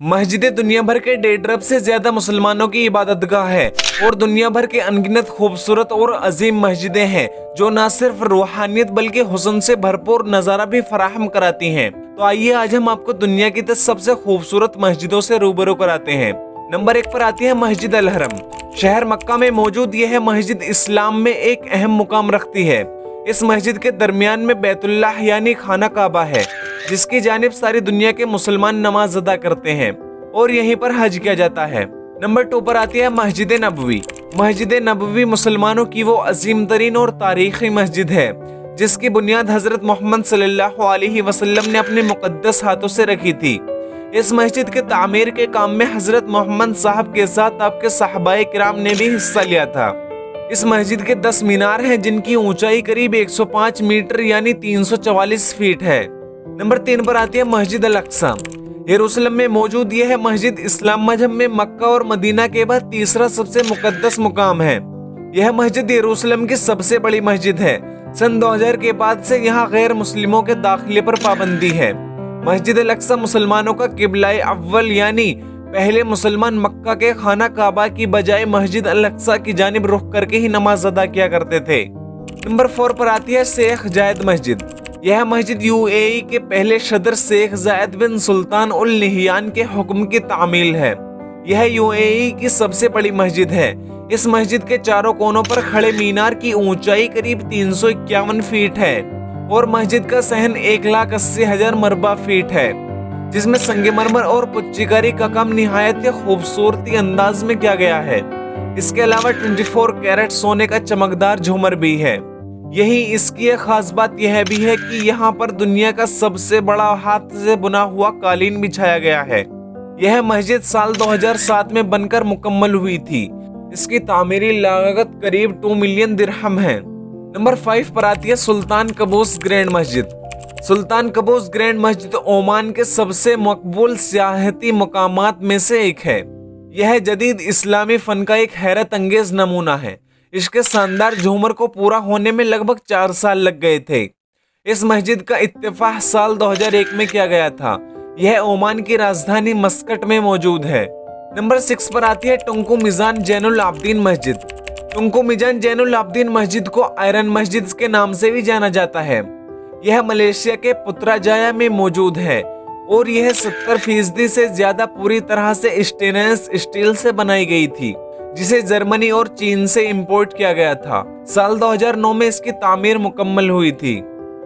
मस्जिदें दुनिया भर के 1.5 अरब से ज्यादा मुसलमानों की इबादतगाह है और दुनिया भर के अनगिनत खूबसूरत और अजीम मस्जिदें हैं जो न सिर्फ रूहानियत बल्कि हुस्न से भरपूर नजारा भी फराहम कराती हैं। तो आइए आज हम आपको दुनिया की 10 सबसे खूबसूरत मस्जिदों से रूबरू कराते हैं। नंबर 1 पर आती है मस्जिद अल हरम। शहर मक्का में मौजूद यह मस्जिद इस्लाम में एक अहम मुकाम रखती है। इस मस्जिद के दरमियान में बैतुल्लाह यानी खाना काबा है, जिसकी जानिब सारी दुनिया के मुसलमान नमाज अदा करते हैं और यहीं पर हज किया जाता है। नंबर 2 पर आती है मस्जिद नबवी। मस्जिद नबवी मुसलमानों की वो अजीम तरीन और तारीखी मस्जिद है जिसकी बुनियाद हजरत मोहम्मद सल्लल्लाहु अलैहि वसल्लम ने अपने मुकद्दस हाथों से रखी थी। इस मस्जिद के तामीर के काम में हजरत मोहम्मद साहब के साथ आपके सहाबाए किराम ने भी हिस्सा लिया था। इस मस्जिद के 10 मीनार हैं जिनकी ऊंचाई करीब 105 मीटर यानी 344 फीट है। नंबर 3 पर आती है मस्जिद अल अक्सा। यरूशलेम में मौजूद यह मस्जिद इस्लाम मजहब में मक्का और मदीना के बाद तीसरा सबसे मुकद्दस मुकाम है। यह मस्जिद यरूशलेम की सबसे बड़ी मस्जिद है। सन 2000 के बाद से यहाँ गैर मुस्लिमों के दाखिले पर पाबंदी है। मस्जिद अल अक्सा मुसलमानों का किबलाए अव्वल यानी पहले मुसलमान मक्का के खाना काबा की बजाय मस्जिद अल अक्सा की जानिब रुख करके ही नमाज अदा किया करते थे। नंबर 4 पर आती है शेख जायद मस्जिद। यह मस्जिद यूएई के पहले सदर शेख जायद बिन सुल्तान उल नहियान के हुक्म की तामील है। यह यूएई की सबसे बड़ी मस्जिद है। इस मस्जिद के चारों कोनों पर खड़े मीनार की ऊंचाई करीब 351 फीट है और मस्जिद का सहन 1,80,000 मरबा फीट है, जिसमें संगमरमर और पुच्चीकारी का काम निहायत खूबसूरती अंदाज में किया गया है। इसके अलावा 24 कैरेट सोने का चमकदार झूमर भी है। यही इसकी एक खास बात यह भी है कि यहाँ पर दुनिया का सबसे बड़ा हाथ से बुना हुआ कालीन बिछाया गया है। यह मस्जिद साल 2007 में बनकर मुकम्मल हुई थी। इसकी तामीरी लागत करीब 2 मिलियन दिरहम है। नंबर 5 पर आती है सुल्तान कबूस ग्रैंड मस्जिद। सुल्तान कबूस ग्रैंड मस्जिद ओमान के सबसे मकबूल सियाहती मकामात में से एक है। यह जदीद इस्लामी फन का एक हैरत अंगेज नमूना है। इसके शानदार झूमर को पूरा होने में लगभग 4 साल लग गए थे। इस मस्जिद का इत्तेफाक साल 2001 में किया गया था। यह ओमान की राजधानी मस्कट में मौजूद है। नंबर 6 पर आती है टुंकु मिजान जैनुल आबदीन मस्जिद। टुंकु मिजान जैनुल आबदीन मस्जिद को आयरन मस्जिद के नाम से भी जाना जाता है। यह मलेशिया के पुत्राजाया में मौजूद है और यह 70% से ज्यादा पूरी तरह से स्टेनलेस स्टील से बनाई गई थी, जिसे जर्मनी और चीन से इंपोर्ट किया गया था। साल 2009 में इसकी तामीर मुकम्मल हुई थी।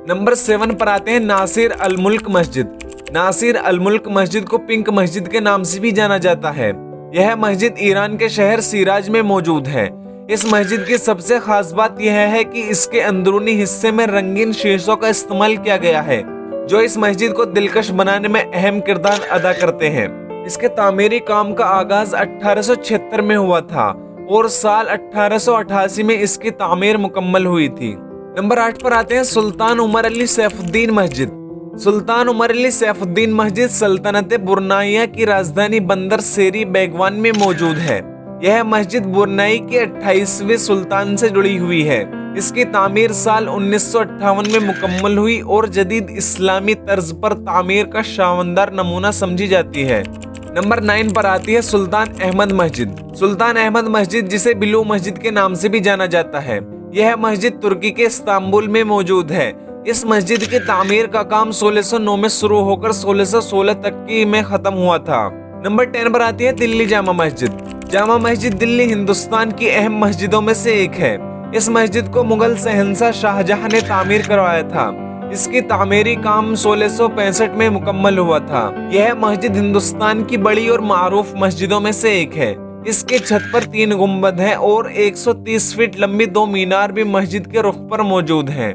नंबर 7 पर आते हैं नासिर अल मुल्क मस्जिद। नासिर अल मुल्क मस्जिद को पिंक मस्जिद के नाम से भी जाना जाता है। यह मस्जिद ईरान के शहर सिराज में मौजूद है। इस मस्जिद की सबसे खास बात यह है कि इसके अंदरूनी हिस्से में रंगीन शीशों का इस्तेमाल किया गया है, जो इस मस्जिद को दिलकश बनाने में अहम किरदार अदा करते हैं। इसके तामीरी काम का आगाज 1876 में हुआ था और साल 1888 में इसकी तामीर मुकम्मल हुई थी। नंबर 8 पर आते हैं सुल्तान उमर अली सैफुद्दीन मस्जिद। सुल्तान उमर अली सैफुद्दीन मस्जिद सल्तनत बुरनाइया की राजधानी बंदर सेरी बेगवान में मौजूद है। यह मस्जिद बुरनाई के 28वें सुल्तान से जुड़ी हुई है। इसकी तामीर साल 1958 में मुकम्मल हुई और जदीद इस्लामी तर्ज पर तामीर का शानदार नमूना समझी जाती है। नंबर 9 पर आती है सुल्तान अहमद मस्जिद। सुल्तान अहमद मस्जिद, जिसे बिलू मस्जिद के नाम से भी जाना जाता है, यह मस्जिद तुर्की के इस्तांबुल में मौजूद है। इस मस्जिद की तामीर का काम 1609 में शुरू होकर 1616 तक की में खत्म हुआ था। नंबर 10 पर आती है दिल्ली जामा मस्जिद। जामा मस्जिद दिल्ली हिंदुस्तान की अहम मस्जिदों में से एक है। इस मस्जिद को मुगल शहंशाह शाहजहां ने तामीर करवाया था। इसकी तामीरी काम 1665 में मुकम्मल हुआ था। यह मस्जिद हिंदुस्तान की बड़ी और मारूफ मस्जिदों में से एक है। इसके छत पर 3 गुंबद हैं और 130 फीट लंबी 2 मीनार भी मस्जिद के रुख पर मौजूद हैं।